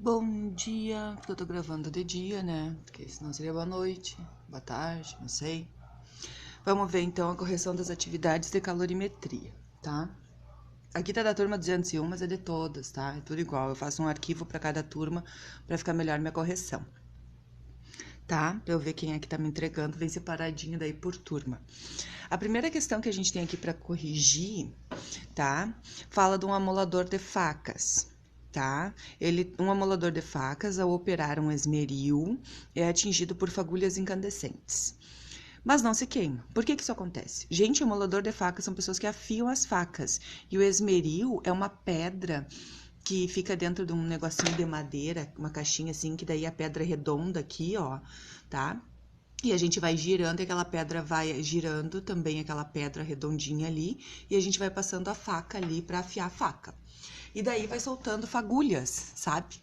Bom dia, porque eu tô gravando de dia, né? Porque senão seria boa noite, boa tarde, não sei. Vamos ver então a correção das atividades de calorimetria, tá? Aqui tá da turma 201, mas é de todas, tá? É tudo igual. Eu faço um arquivo para cada turma para ficar melhor minha correção, tá? Pra eu ver quem é que tá me entregando, vem separadinho daí por turma. A primeira questão que a gente tem aqui para corrigir, tá? Fala de um amolador de facas. Tá? Um amolador de facas, ao operar um esmeril, é atingido por fagulhas incandescentes. Mas não se queima. Por que isso acontece? Gente, amolador de facas são pessoas que afiam as facas. E o esmeril é uma pedra que fica dentro de um negocinho de madeira, uma caixinha assim, que daí a pedra é redonda aqui, ó, tá? E a gente vai girando e aquela pedra vai girando também, aquela pedra redondinha ali, e a gente vai passando a faca ali para afiar a faca. E daí vai soltando fagulhas, sabe?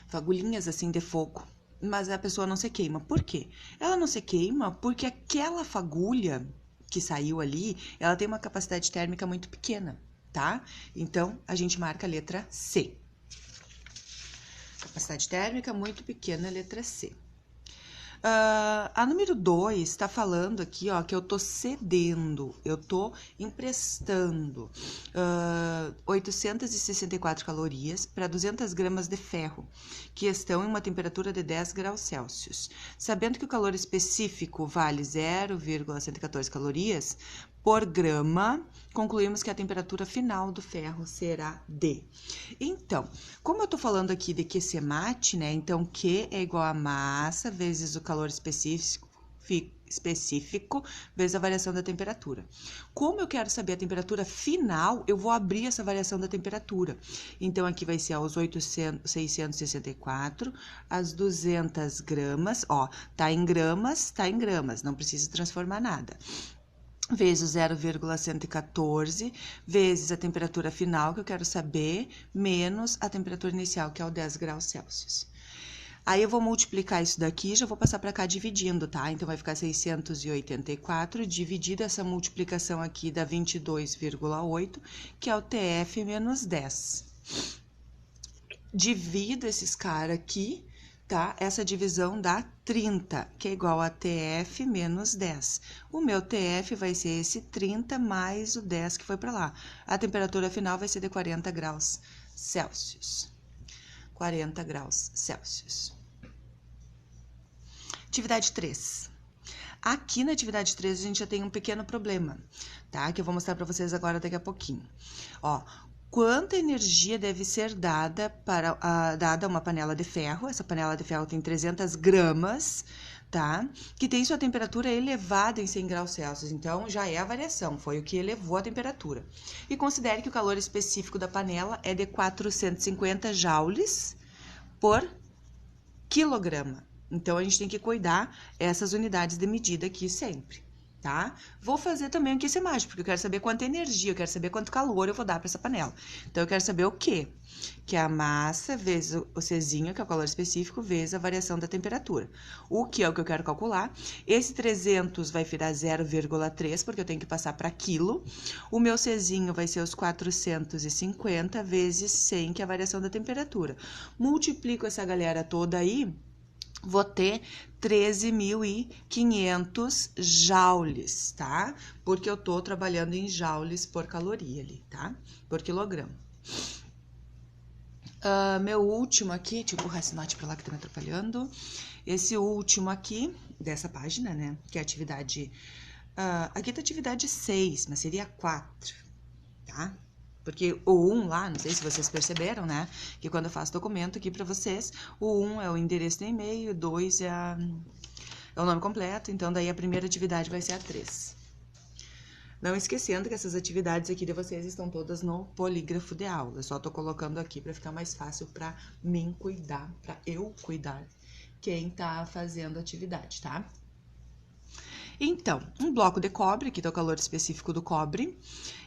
Fagulhinhas assim de fogo. Mas a pessoa não se queima. Por quê? Ela não se queima porque aquela fagulha que saiu ali, ela tem uma capacidade térmica muito pequena, tá? Então, a gente marca a letra C. Capacidade térmica muito pequena, letra C. A número 2 está falando aqui, ó, que eu tô cedendo, eu tô emprestando 864 calorias para 200 gramas de ferro, que estão em uma temperatura de 10 graus Celsius. Sabendo que o calor específico vale 0,114 calorias por grama, concluímos que a temperatura final do ferro será D. Então, como eu tô falando aqui de Q mate, né? Então, Q é igual a massa vezes o calor específico vezes a variação da temperatura. Como eu quero saber a temperatura final, eu vou abrir essa variação da temperatura. Então, aqui vai ser aos 664, as 200 gramas, ó, tá em gramas, não precisa transformar nada. Vezes 0,114, vezes a temperatura final, que eu quero saber, menos a temperatura inicial, que é o 10 graus Celsius. Aí eu vou multiplicar isso daqui e já vou passar para cá dividindo, tá? Então, vai ficar 684, dividido essa multiplicação aqui dá 22,8, que é o TF menos 10. Divido esses caras aqui, tá? Essa divisão dá 30, que é igual a TF menos 10. O meu TF vai ser esse 30 mais o 10 que foi para lá. A temperatura final vai ser de 40 graus Celsius. 40 graus Celsius. Atividade 3. Aqui na atividade 3 a gente já tem um pequeno problema, tá? Que eu vou mostrar para vocês agora daqui a pouquinho. Ó, quanta energia deve ser dada a uma panela de ferro? Essa panela de ferro tem 300 gramas, tá? Que tem sua temperatura elevada em 100 graus Celsius. Então, já é a variação, foi o que elevou a temperatura. E considere que o calor específico da panela é de 450 joules por quilograma. Então, a gente tem que cuidar essas unidades de medida aqui sempre, tá? Vou fazer também o Q mágico, porque eu quero saber quanta energia, eu quero saber quanto calor eu vou dar para essa panela. Então, eu quero saber o quê? Que é a massa vezes o Czinho, que é o calor específico, vezes a variação da temperatura. O que é o que eu quero calcular? Esse 300 vai virar 0,3, porque eu tenho que passar para quilo. O meu Czinho vai ser os 450 vezes 100, que é a variação da temperatura. Multiplico essa galera toda aí, vou ter 13.500 joules, tá? Porque eu tô trabalhando em joules por caloria ali, tá? Por quilograma. Meu último aqui, deixa eu empurrar esse note pra lá que tá me atrapalhando. Esse último aqui, dessa página, né? Que é a atividade... aqui tá atividade 6, mas seria 4, tá? Porque o 1 lá, não sei se vocês perceberam, né? Que quando eu faço documento aqui para vocês, o 1 é o endereço do e-mail, o 2 é o nome completo, então daí a primeira atividade vai ser a 3. Não esquecendo que essas atividades aqui de vocês estão todas no polígrafo de aula. Eu só tô colocando aqui para ficar mais fácil para mim cuidar, para eu cuidar quem tá fazendo a atividade, tá? Então, um bloco de cobre, aqui tá o calor específico do cobre,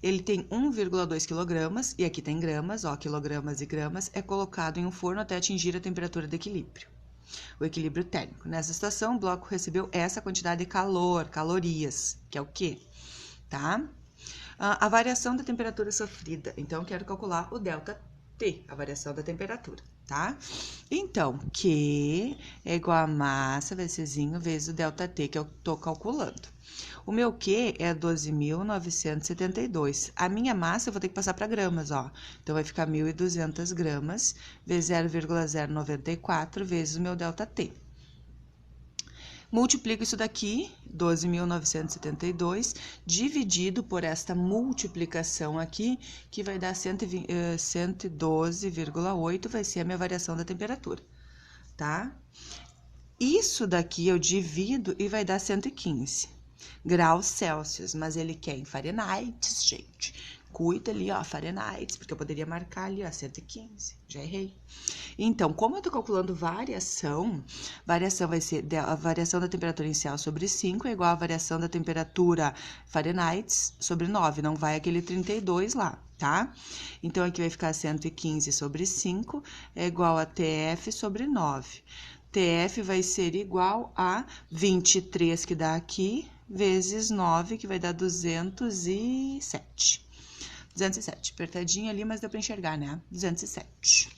ele tem 1,2 kg, e aqui tem gramas, ó, quilogramas e gramas, é colocado em um forno até atingir a temperatura de equilíbrio, o equilíbrio térmico. Nessa situação, o bloco recebeu essa quantidade de calor, calorias, que é o quê? Tá? A variação da temperatura sofrida, então eu quero calcular o ΔT, T, a variação da temperatura, tá? Então, Q é igual a massa vezes Czinho vezes o ΔT, que eu tô calculando. O meu Q é 12.972. A minha massa eu vou ter que passar para gramas, ó. Então, vai ficar 1.200 gramas vezes 0,094 vezes o meu ΔT. Multiplico isso daqui, 12.972, dividido por esta multiplicação aqui, que vai dar 112,8, vai ser a minha variação da temperatura, tá? Isso daqui eu divido e vai dar 115 graus Celsius, mas ele quer em Fahrenheit, gente. Cuida ali, ó, Fahrenheit, porque eu poderia marcar ali, ó, 115, já errei. Então, como eu tô calculando variação vai ser a variação da temperatura inicial sobre 5 é igual à variação da temperatura Fahrenheit sobre 9, não vai aquele 32 lá, tá? Então, aqui vai ficar 115 sobre 5 é igual a TF sobre 9. TF vai ser igual a 23, que dá aqui, vezes 9, que vai dar 207. 207, apertadinho ali, mas deu para enxergar, né? 207.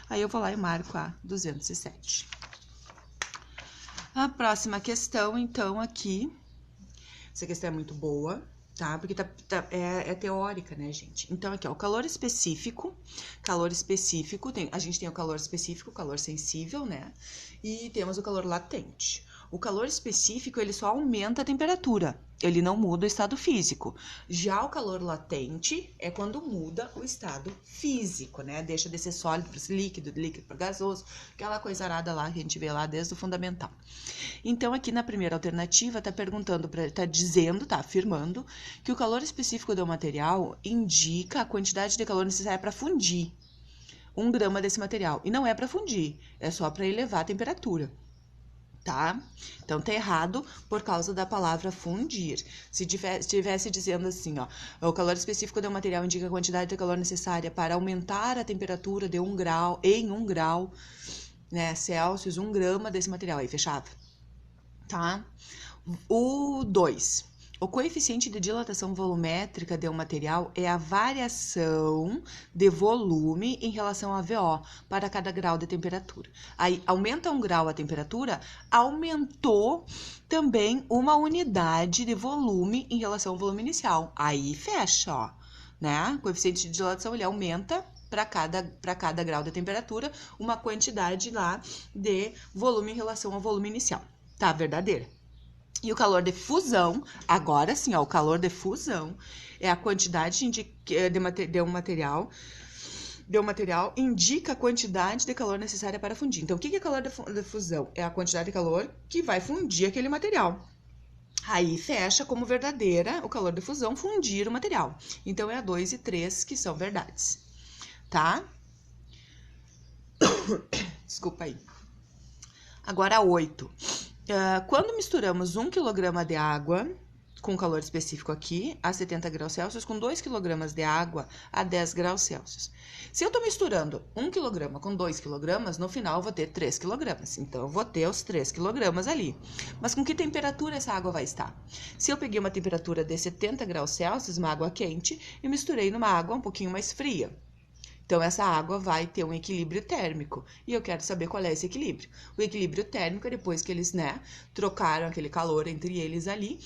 Aí eu vou lá e marco a 207. A próxima questão, então, aqui. Essa questão é muito boa, tá? Porque é teórica, né, gente? Então, aqui, ó, o calor específico, a gente tem o calor específico, o calor sensível, né? E temos o calor latente. O calor específico, ele só aumenta a temperatura, ele não muda o estado físico. Já o calor latente é quando muda o estado físico, né? Deixa de ser sólido para líquido, de líquido para gasoso, aquela coisa arada lá que a gente vê lá desde o fundamental. Então, aqui na primeira alternativa, tá afirmando que o calor específico do material indica a quantidade de calor necessária para fundir 1 grama desse material. E não é para fundir, é só para elevar a temperatura. Tá? Então, tá errado por causa da palavra fundir. Se estivesse dizendo assim, ó, o calor específico do material indica a quantidade de calor necessária para aumentar a temperatura de 1 grau, em 1 grau, né, Celsius, 1 grama desse material, aí fechava, tá? O 2. O coeficiente de dilatação volumétrica de um material é a variação de volume em relação a VO para cada grau de temperatura. Aí, aumenta 1 grau a temperatura, aumentou também uma unidade de volume em relação ao volume inicial. Aí, fecha, ó, né? O coeficiente de dilatação, ele aumenta para cada grau de temperatura uma quantidade lá de volume em relação ao volume inicial. Tá, verdadeiro. E o calor de fusão, agora sim, ó, o calor de fusão é a quantidade de um material indica a quantidade de calor necessária para fundir. Então, o que é calor de fusão? É a quantidade de calor que vai fundir aquele material. Aí, fecha como verdadeira o calor de fusão, fundir o material. Então, é a 2 e 3 que são verdades, tá? Desculpa aí. Agora, 8. Quando misturamos 1 kg de água com calor específico aqui, a 70 graus Celsius, com 2 kg de água a 10 graus Celsius. Se eu estou misturando 1 kg com 2 kg, no final eu vou ter 3 kg. Então, eu vou ter os 3 kg ali. Mas com que temperatura essa água vai estar? Se eu peguei uma temperatura de 70 graus Celsius, uma água quente, e misturei numa água um pouquinho mais fria. Então, essa água vai ter um equilíbrio térmico. E eu quero saber qual é esse equilíbrio. O equilíbrio térmico é depois que eles, né, trocaram aquele calor entre eles ali.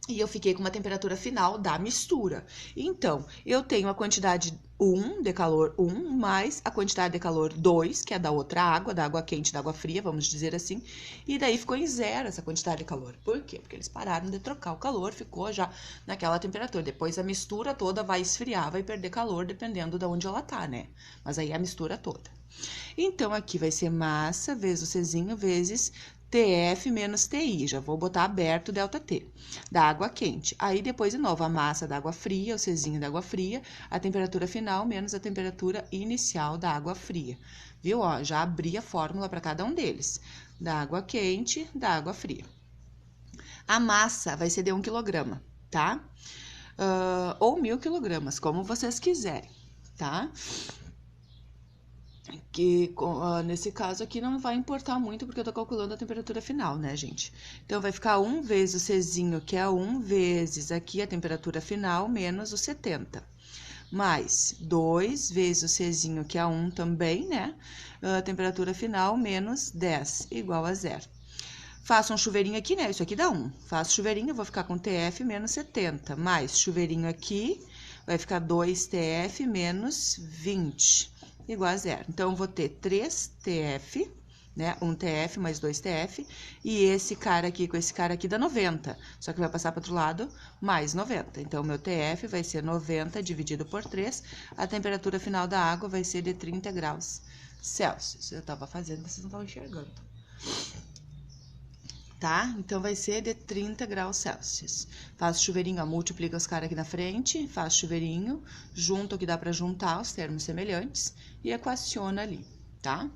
E eu fiquei com uma temperatura final da mistura. Então, eu tenho a quantidade 1 de calor 1 mais a quantidade de calor 2, que é da outra água, da água quente, da água fria, vamos dizer assim. E daí ficou em 0 essa quantidade de calor. Por quê? Porque eles pararam de trocar o calor, ficou já naquela temperatura. Depois a mistura toda vai esfriar, vai perder calor, dependendo de onde ela tá, né? Mas aí a mistura toda. Então, aqui vai ser massa vezes o Czinho vezes TF menos TI, já vou botar aberto ΔT, da água quente. Aí, depois, de novo, a massa da água fria, o Czinho da água fria, a temperatura final menos a temperatura inicial da água fria. Viu? Ó, já abri a fórmula para cada um deles, da água quente, da água fria. A massa vai ser de 1 kg, tá? Ou 1.000 kg, como vocês quiserem, tá? Que nesse caso aqui não vai importar muito, porque eu tô calculando a temperatura final, né, gente? Então, vai ficar 1 vezes o Czinho, que é 1 vezes aqui a temperatura final, menos o 70. mais 2 vezes o Czinho, que é 1 também, né? Temperatura final menos 10, igual a 0. Faço um chuveirinho aqui, né? Isso aqui dá 1. Faço chuveirinho, eu vou ficar com TF menos 70. Mais chuveirinho aqui, vai ficar 2TF menos 20, igual a 0. Então, eu vou ter 3TF, né? 1TF mais 2TF. E esse cara aqui com esse cara aqui dá 90. Só que vai passar para o outro lado, mais 90. Então, meu TF vai ser 90 dividido por 3. A temperatura final da água vai ser de 30 graus Celsius. Eu tava fazendo, vocês não estavam enxergando. Tá? Então, vai ser de 30 graus Celsius. Faço chuveirinho, ó, multiplica os caras aqui na frente, faço chuveirinho, junto o que dá para juntar, os termos semelhantes, e equaciona ali, tá?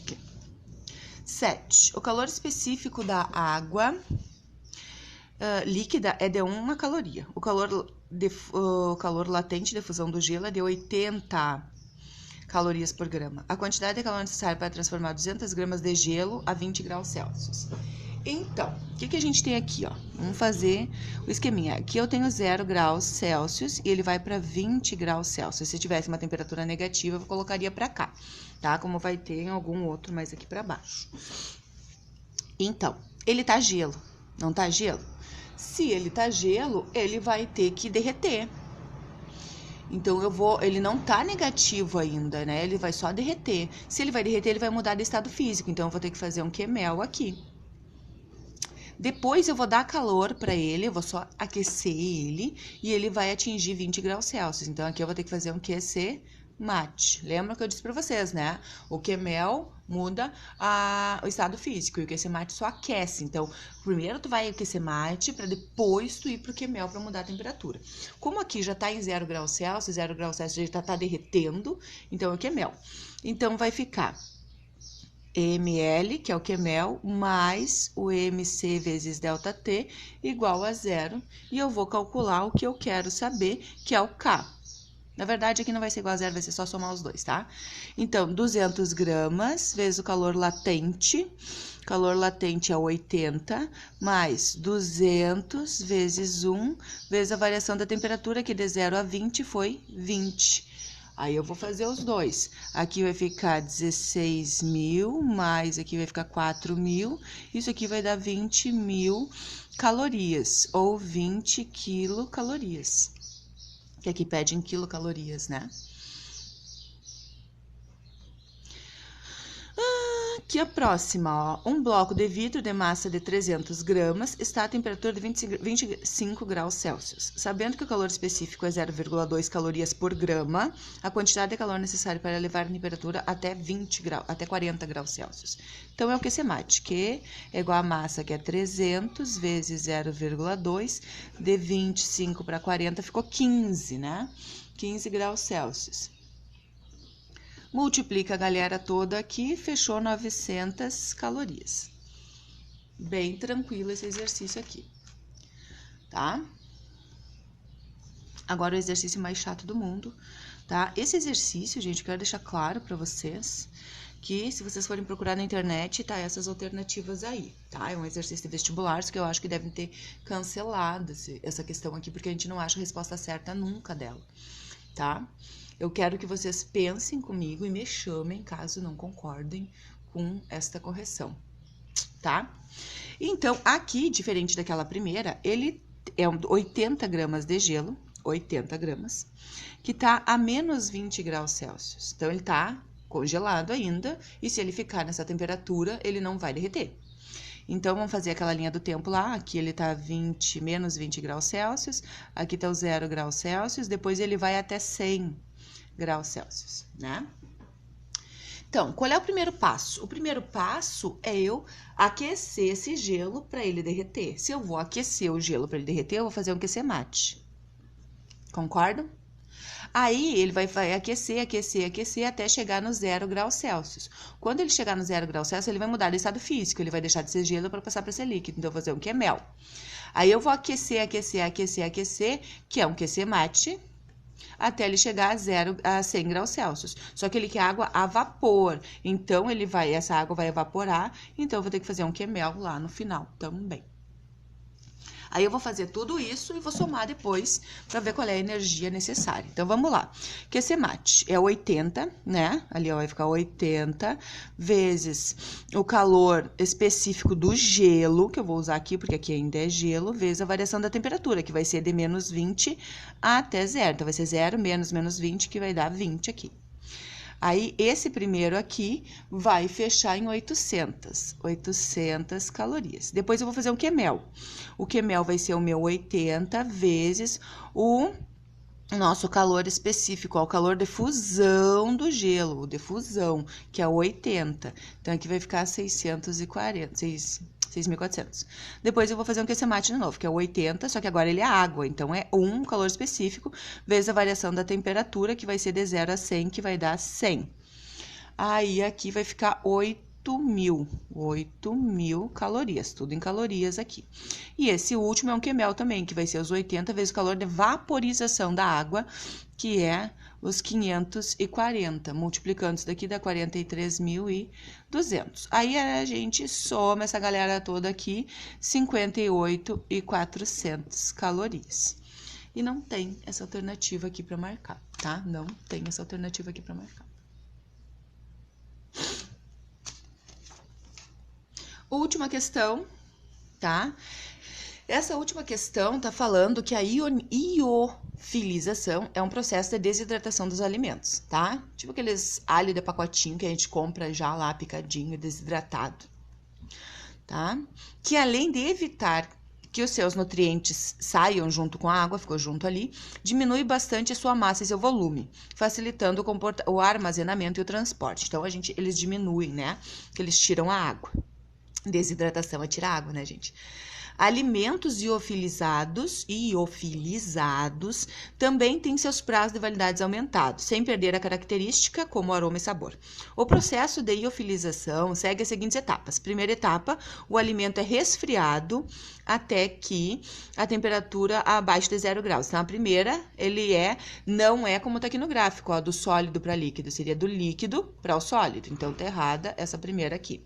Okay. 7. O calor específico da água líquida é de 1 caloria. O calor latente de fusão do gelo é de 80 calorias por grama. A quantidade de calor necessária para transformar 200 gramas de gelo a 20 graus Celsius. Então, o que a gente tem aqui, ó? Vamos fazer o esqueminha. Aqui eu tenho 0 graus Celsius e ele vai para 20 graus Celsius. Se tivesse uma temperatura negativa, eu colocaria para cá, tá? Como vai ter em algum outro mais aqui para baixo. Então, ele tá gelo, não tá gelo? Se ele tá gelo, ele vai ter que derreter. Então, ele não tá negativo ainda, né? Ele vai só derreter. Se ele vai derreter, ele vai mudar de estado físico. Então, eu vou ter que fazer um QMEL aqui. Depois, eu vou dar calor para ele, eu vou só aquecer ele, e ele vai atingir 20 graus Celsius. Então, aqui eu vou ter que fazer um QC mate. Lembra que eu disse para vocês, né? O QMEL muda o estado físico e o QC mate só aquece. Então, primeiro tu vai aquecer mate para depois tu ir pro QMEL para mudar a temperatura. Como aqui já tá em 0 graus Celsius, 0 graus Celsius já tá derretendo, então é o QMEL. Então, vai ficar ml, que é o QMEL, mais o MC vezes ΔT, igual a 0. E eu vou calcular o que eu quero saber, que é o K. Na verdade, aqui não vai ser igual a 0, vai ser só somar os dois, tá? Então, 200 gramas vezes o calor latente. Calor latente é 80, mais 200 vezes 1, vezes a variação da temperatura, que de 0 a 20 foi 20. Aí, eu vou fazer os dois. Aqui vai ficar 16.000, mais aqui vai ficar 4.000. Isso aqui vai dar 20.000 calorias, ou 20 quilocalorias. Que aqui pede em quilocalorias, né? Aqui a próxima, ó. Um bloco de vidro de massa de 300 gramas está a temperatura de 25 graus Celsius. Sabendo que o calor específico é 0,2 calorias por grama, a quantidade de calor necessária para elevar a temperatura até 40 graus Celsius. Então, é o QC mate, que é igual a massa, que é 300 vezes 0,2, de 25 para 40 ficou 15, né? 15 graus Celsius. Multiplica a galera toda aqui, fechou 900 calorias. Bem tranquilo esse exercício aqui, tá? Agora o exercício mais chato do mundo, tá? Esse exercício, gente, eu quero deixar claro para vocês que se vocês forem procurar na internet, tá essas alternativas aí, tá? É um exercício de vestibular, que eu acho que devem ter cancelado essa questão aqui, porque a gente não acha a resposta certa nunca dela, tá? Eu quero que vocês pensem comigo e me chamem caso não concordem com esta correção, tá? Então, aqui, diferente daquela primeira, ele é 80 gramas de gelo, 80 gramas, que tá a menos 20 graus Celsius. Então, ele tá congelado ainda, e se ele ficar nessa temperatura, ele não vai derreter. Então, vamos fazer aquela linha do tempo lá. Aqui ele tá menos 20 graus Celsius, aqui tá o 0 graus Celsius, depois ele vai até 100 graus Celsius, né? Então, qual é o primeiro passo? O primeiro passo é eu aquecer esse gelo para ele derreter. Se eu vou aquecer o gelo para ele derreter, eu vou fazer um QC mate. Concordam? Aí, ele vai aquecer, aquecer, aquecer até chegar no 0 graus Celsius. Quando ele chegar no 0 graus Celsius, ele vai mudar de estado físico. Ele vai deixar de ser gelo para passar para ser líquido. Então, eu vou fazer um QMEL. Aí, eu vou aquecer, aquecer, aquecer, aquecer, que é um QC mate, até ele chegar a 100 graus Celsius. Só que ele quer água a vapor. Então, essa água vai evaporar. Então, eu vou ter que fazer um QMEL lá no final também. Aí eu vou fazer tudo isso e vou somar depois para ver qual é a energia necessária. Então, vamos lá. QCMAT é 80, né? Ali ó, vai ficar 80 vezes o calor específico do gelo, que eu vou usar aqui, porque aqui ainda é gelo, vezes a variação da temperatura, que vai ser de menos 20 até zero. Então, vai ser 0 menos 20, que vai dar 20 aqui. Aí, esse primeiro aqui vai fechar em 800 calorias. Depois eu vou fazer um QMEL. O QMEL vai ser o meu 80 vezes o nosso calor específico, ó, o calor de fusão do gelo, o de fusão, que é 80. Então, aqui vai ficar 6.400. Depois eu vou fazer um QCMAT de novo, que é 80, só que agora ele é água, então é um calor específico, vezes a variação da temperatura, que vai ser de 0 a 100, que vai dar 100. Aí, aqui vai ficar 8.000 calorias, tudo em calorias aqui. E esse último é um QMEL também, que vai ser os 80 vezes o calor de vaporização da água, que é os 540. Multiplicando isso daqui dá 43.200. Aí a gente soma essa galera toda aqui, 58.400 calorias. E não tem essa alternativa aqui para marcar, tá? Não tem essa alternativa aqui para marcar. Última questão, tá? Essa última questão tá falando que a iofilização é um processo de desidratação dos alimentos, tá? Tipo aqueles alho de pacotinho que a gente compra já lá picadinho, desidratado, tá? Que além de evitar que os seus nutrientes saiam junto com a água, ficou junto ali, diminui bastante a sua massa e seu volume, facilitando o armazenamento e o transporte. Então, eles diminuem, né? Que eles tiram a água. Desidratação é tirar água, né, gente? Alimentos iofilizados também têm seus prazos de validade aumentados, sem perder a característica como aroma e sabor. O processo de iofilização segue as seguintes etapas. Primeira etapa, o alimento é resfriado até que a temperatura abaixo de 0 graus. Então, a primeira, não é como está aqui no gráfico, ó, do sólido para líquido, seria do líquido para o sólido. Então, tá errada essa primeira aqui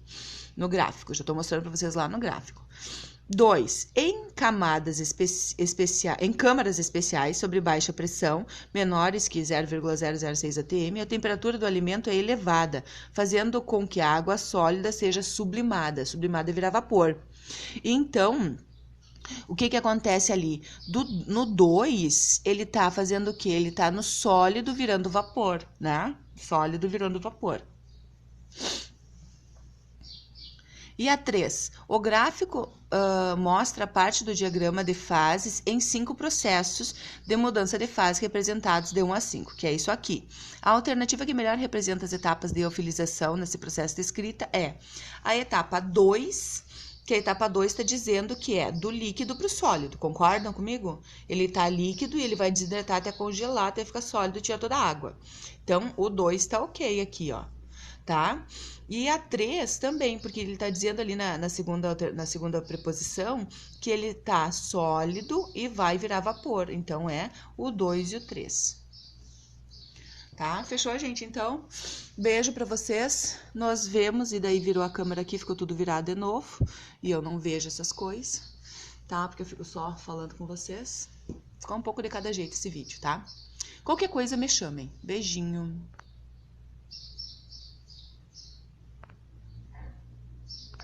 no gráfico. Já estou mostrando para vocês lá no gráfico. 2. Em câmaras especiais sobre baixa pressão, menores que 0,006 atm, a temperatura do alimento é elevada, fazendo com que a água sólida seja sublimada. Sublimada é virar vapor. Então, o que acontece ali? No 2, ele tá fazendo o quê? Ele tá no sólido virando vapor, né? Sólido virando vapor. E a 3, o gráfico mostra parte do diagrama de fases em 5 processos de mudança de fase representados de 1 a 5, que é isso aqui. A alternativa que melhor representa as etapas de iofilização nesse processo de escrita é a etapa 2, que a etapa 2 está dizendo que é do líquido para o sólido, concordam comigo? Ele está líquido e ele vai desidratar até congelar, até ficar sólido e tirar toda a água. Então, o 2 está ok aqui, ó, tá? E a 3 também, porque ele está dizendo ali na segunda preposição que ele está sólido e vai virar vapor. Então, é o 2 e o 3. Tá? Fechou, gente? Então, beijo pra vocês. Nós vemos, e daí virou a câmera aqui, ficou tudo virado de novo. E eu não vejo essas coisas, tá? Porque eu fico só falando com vocês. Ficou um pouco de cada jeito esse vídeo, tá? Qualquer coisa me chamem. Beijinho.